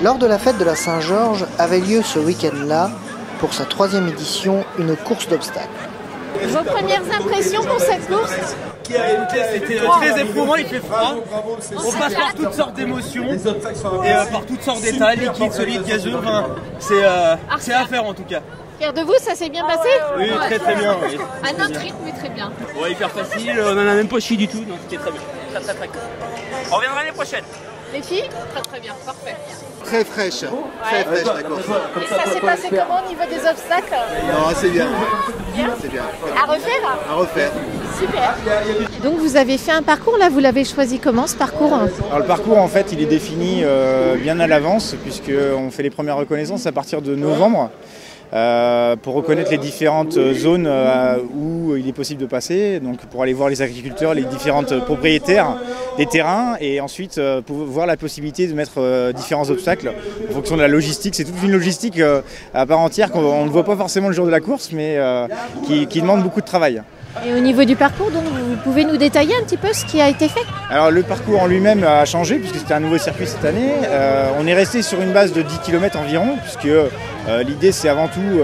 Lors de la fête de la Saint-Georges avait lieu ce week-end-là, pour sa 3e édition, une course d'obstacles. Vos premières impressions pour cette course? C'était très éprouvant, il fait froid. On passe par toutes sortes d'émotions et par toutes sortes d'états, liquides, solides, gazeux. Enfin, c'est à faire en tout cas. Fier de vous, ça s'est bien passé? Oui, très très bien. Oui. À notre rythme, mais très bien. Ouais, hyper facile, on en a même pas chié du tout, donc c'était très bien. Très très cool. On reviendra l'année prochaine. Les filles? Très très bien, parfait. Très fraîche, très fraîche la course. Et ça s'est passé comment au niveau des obstacles? Non, c'est bien. C'est bien. À refaire? À refaire. Super. Donc vous avez fait un parcours là, vous l'avez choisi comment ce parcours? Alors le parcours en fait il est défini bien à l'avance puisqu'on fait les premières reconnaissances à partir de novembre. Pour reconnaître les différentes zones où il est possible de passer, donc pour aller voir les agriculteurs, les différentes propriétaires des terrains et ensuite pour voir la possibilité de mettre différents obstacles en fonction de la logistique. C'est toute une logistique à part entière qu'on ne voit pas forcément le jour de la course mais qui demande beaucoup de travail. Et au niveau du parcours, donc, vous pouvez nous détailler un petit peu ce qui a été fait? Alors le parcours en lui-même a changé puisque c'était un nouveau circuit cette année. On est resté sur une base de 10 km environ puisque l'idée c'est avant tout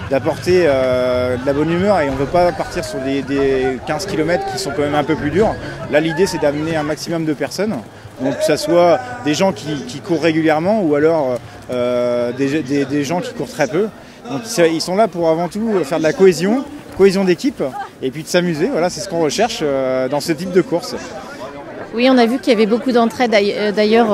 d'apporter de la bonne humeur et on ne veut pas partir sur des 15 km qui sont quand même un peu plus durs. Là l'idée c'est d'amener un maximum de personnes. Donc que ce soit des gens qui courent régulièrement ou alors des gens qui courent très peu. Donc ils sont là pour avant tout faire de la cohésion d'équipe et puis de s'amuser. Voilà, c'est ce qu'on recherche dans ce type de course. Oui, on a vu qu'il y avait beaucoup d'entraide d'ailleurs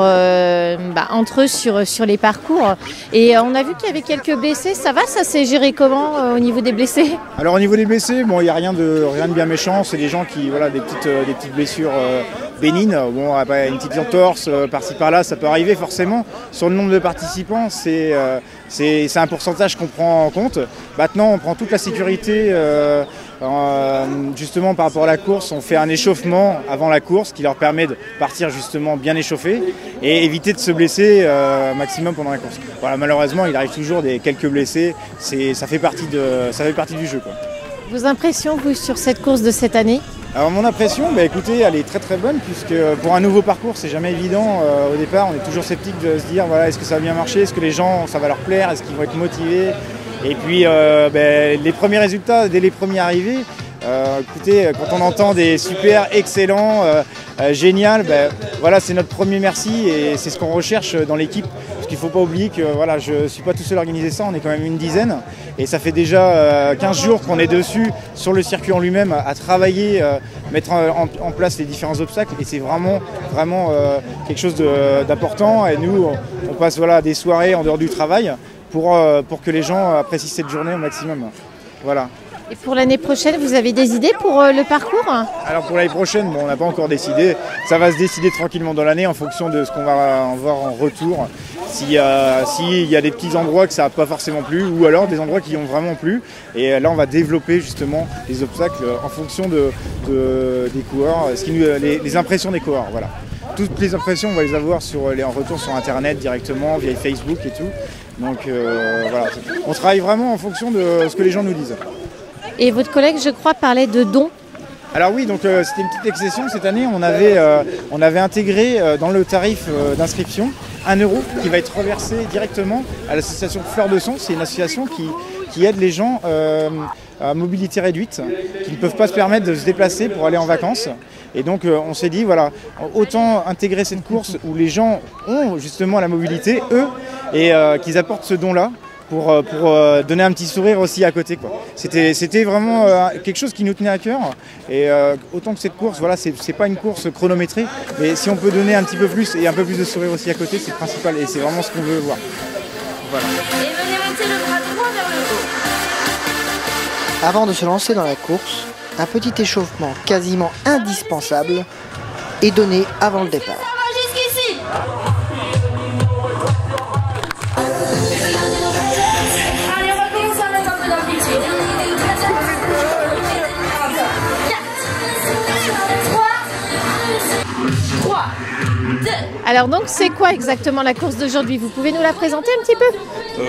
entre eux sur les parcours. Et on a vu qu'il y avait quelques blessés. Ça va, ça s'est géré comment au niveau des blessés? Alors au niveau des blessés, bon, il n'y a rien de bien méchant. C'est des gens qui, voilà, des petites blessures bénignes. Bon, après, une petite entorse par-ci par-là, ça peut arriver forcément. Sur le nombre de participants, c'est un pourcentage qu'on prend en compte. Maintenant, on prend toute la sécurité. Justement par rapport à la course, on fait un échauffement avant la course qui leur permet de partir justement bien échauffés et éviter de se blesser maximum pendant la course. Voilà, malheureusement il arrive toujours quelques blessés, ça fait partie du jeu, quoi. Vos impressions vous sur cette course de cette année? Alors mon impression, écoutez, elle est très très bonne puisque pour un nouveau parcours c'est jamais évident. Au départ on est toujours sceptique de se dire voilà, est-ce que ça va bien marcher, est-ce que les gens ça va leur plaire, est-ce qu'ils vont être motivés. Et puis les premiers résultats dès les premiers arrivés, écoutez, quand on entend des super, excellents, génial, voilà, c'est notre premier merci et c'est ce qu'on recherche dans l'équipe. Parce qu'il ne faut pas oublier que voilà, je ne suis pas tout seul à organiser ça, on est quand même une dizaine. Et ça fait déjà 15 jours qu'on est dessus sur le circuit en lui-même à travailler, mettre en place les différents obstacles. Et c'est vraiment quelque chose d'important. Et nous, on passe des soirées en dehors du travail pour que les gens apprécient cette journée au maximum. Voilà. Et pour l'année prochaine, vous avez des idées pour le parcours? Alors pour l'année prochaine, on n'a pas encore décidé. Ça va se décider tranquillement dans l'année en fonction de ce qu'on va en voir en retour. S'il y a des petits endroits que ça n'a pas forcément plu ou alors des endroits qui ont vraiment plu. Et là, on va développer justement les obstacles en fonction des coureurs, les impressions des coureurs. Voilà. Toutes les impressions, on va les avoir en retour sur Internet directement, via Facebook et tout. Donc voilà, on travaille vraiment en fonction de ce que les gens nous disent. Et votre collègue, je crois, parlait de dons. Alors oui, donc c'était une petite exception. Cette année, on avait intégré dans le tarif d'inscription 1 € qui va être reversé directement à l'association Fleur de Son. C'est une association qui aide les gens à mobilité réduite, qui ne peuvent pas se permettre de se déplacer pour aller en vacances. Et donc on s'est dit, voilà, autant intégrer cette course où les gens ont justement la mobilité, eux, et qu'ils apportent ce don-là. Pour donner un petit sourire aussi à côté, quoi. C'était vraiment quelque chose qui nous tenait à cœur. Et autant que cette course, voilà, c'est pas une course chronométrée, mais si on peut donner un petit peu plus et un peu plus de sourire aussi à côté, c'est le principal et c'est vraiment ce qu'on veut voir. Voilà. Et venez monter le bras droit vers le haut. Avant de se lancer dans la course, un petit échauffement quasiment indispensable est donné avant le départ. Ça va jusqu'ici. Alors donc c'est quoi exactement la course d'aujourd'hui? Vous pouvez nous la présenter un petit peu?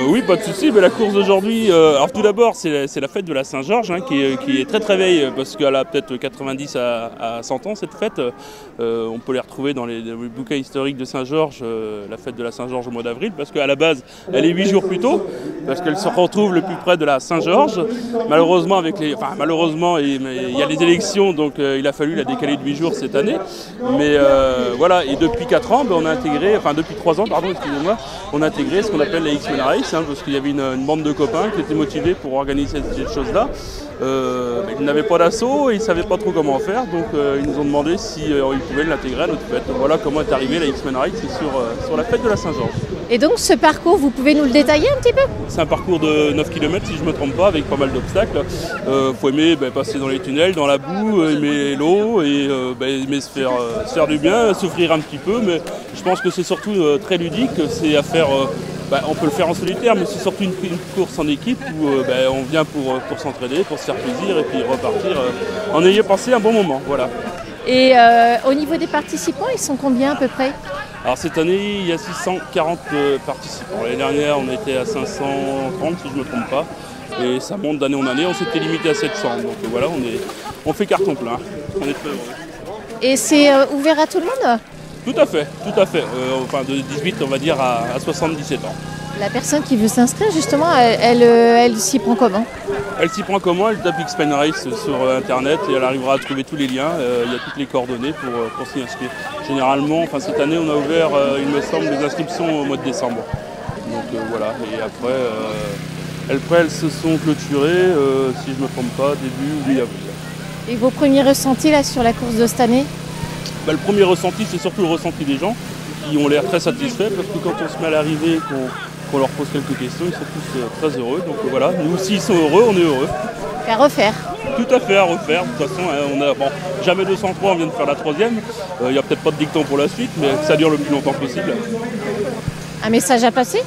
Oui, pas de souci. Mais la course d'aujourd'hui, alors tout d'abord, c'est la fête de la Saint-Georges hein, qui est très très vieille parce qu'elle a peut-être 90 à 100 ans cette fête. On peut les retrouver dans les bouquins historiques de Saint-Georges, la fête de la Saint-Georges au mois d'avril, parce qu'à la base, elle est 8 jours plus tôt, parce qu'elle se retrouve le plus près de la Saint-Georges. Malheureusement, il y a les élections, donc il a fallu la décaler de 8 jours cette année. Mais voilà, et depuis 4 ans, on a intégré, depuis 3 ans, pardon, excusez-moi, on a intégré ce qu'on appelle la X-Men Race, hein, parce qu'il y avait une bande de copains qui étaient motivés pour organiser cette chose-là. Ils n'avaient pas d'assaut et ils ne savaient pas trop comment faire, donc ils nous ont demandé si ils pouvaient l'intégrer à notre fête. Donc, voilà comment est arrivée la X-Men Race, c'est sur la fête de la Saint-Georges. Et donc ce parcours, vous pouvez nous le détailler un petit peu? C'est un parcours de 9 km si je ne me trompe pas, avec pas mal d'obstacles. Faut aimer passer dans les tunnels, dans la boue, aimer l'eau et aimer se faire du bien, souffrir un petit peu, mais je pense que c'est surtout très ludique, c'est à faire. On peut le faire en solitaire, mais c'est surtout une course en équipe où on vient pour s'entraider, pour se faire plaisir et puis repartir en ayant passé un bon moment. Voilà. Et au niveau des participants, ils sont combien à peu près? Alors cette année, il y a 640 participants. L'année dernière, on était à 530 si je ne me trompe pas. Et ça monte d'année en année, on s'était limité à 700. Donc voilà, on fait carton plein. On est très heureux. Et c'est ouvert à tout le monde? Tout à fait, de 18 on va dire à 77 ans. La personne qui veut s'inscrire justement, elle s'y prend comment? Elle s'y prend comment? Elle tape X-Men Race sur internet et elle arrivera à trouver tous les liens. Il y a toutes les coordonnées pour s'y inscrire. Généralement, cette année on a ouvert, il me semble, des inscriptions au mois de décembre. Donc voilà, et après elles se sont clôturées, si je ne me trompe pas, début ou mi-avril. Et vos premiers ressentis là sur la course de cette année? Le premier ressenti, c'est surtout le ressenti des gens qui ont l'air très satisfaits parce que quand on se met à l'arrivée, qu'on leur pose quelques questions, ils sont tous très heureux. Donc voilà, nous aussi ils sont heureux, on est heureux. À refaire. Tout à fait à refaire. De toute façon, on a jamais 203, on vient de faire la 3e. Il n'y a peut-être pas de dicton pour la suite, mais que ça dure le plus longtemps possible. Un message à passer?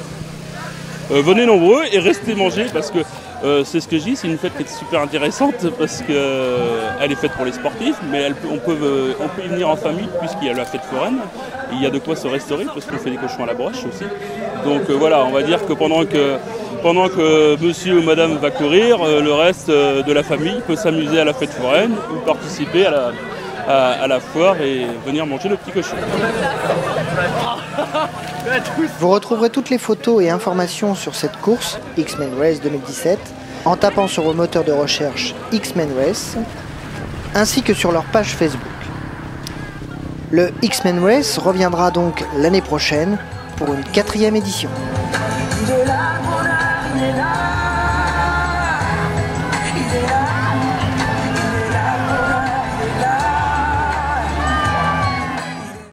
Venez nombreux et restez manger parce que c'est ce que je dis, c'est une fête qui est super intéressante parce qu'elle est faite pour les sportifs, mais on peut y venir en famille puisqu'il y a la fête foraine. Et il y a de quoi se restaurer parce qu'on fait des cochons à la broche aussi. Donc voilà, on va dire que pendant que monsieur ou madame va courir, le reste de la famille peut s'amuser à la fête foraine ou participer à la foire et venir manger le petit cochon. Vous retrouverez toutes les photos et informations sur cette course, X-Men Race 2017, en tapant sur vos moteurs de recherche X-Men Race, ainsi que sur leur page Facebook. Le X-Men Race reviendra donc l'année prochaine pour une 4e édition. De la bonne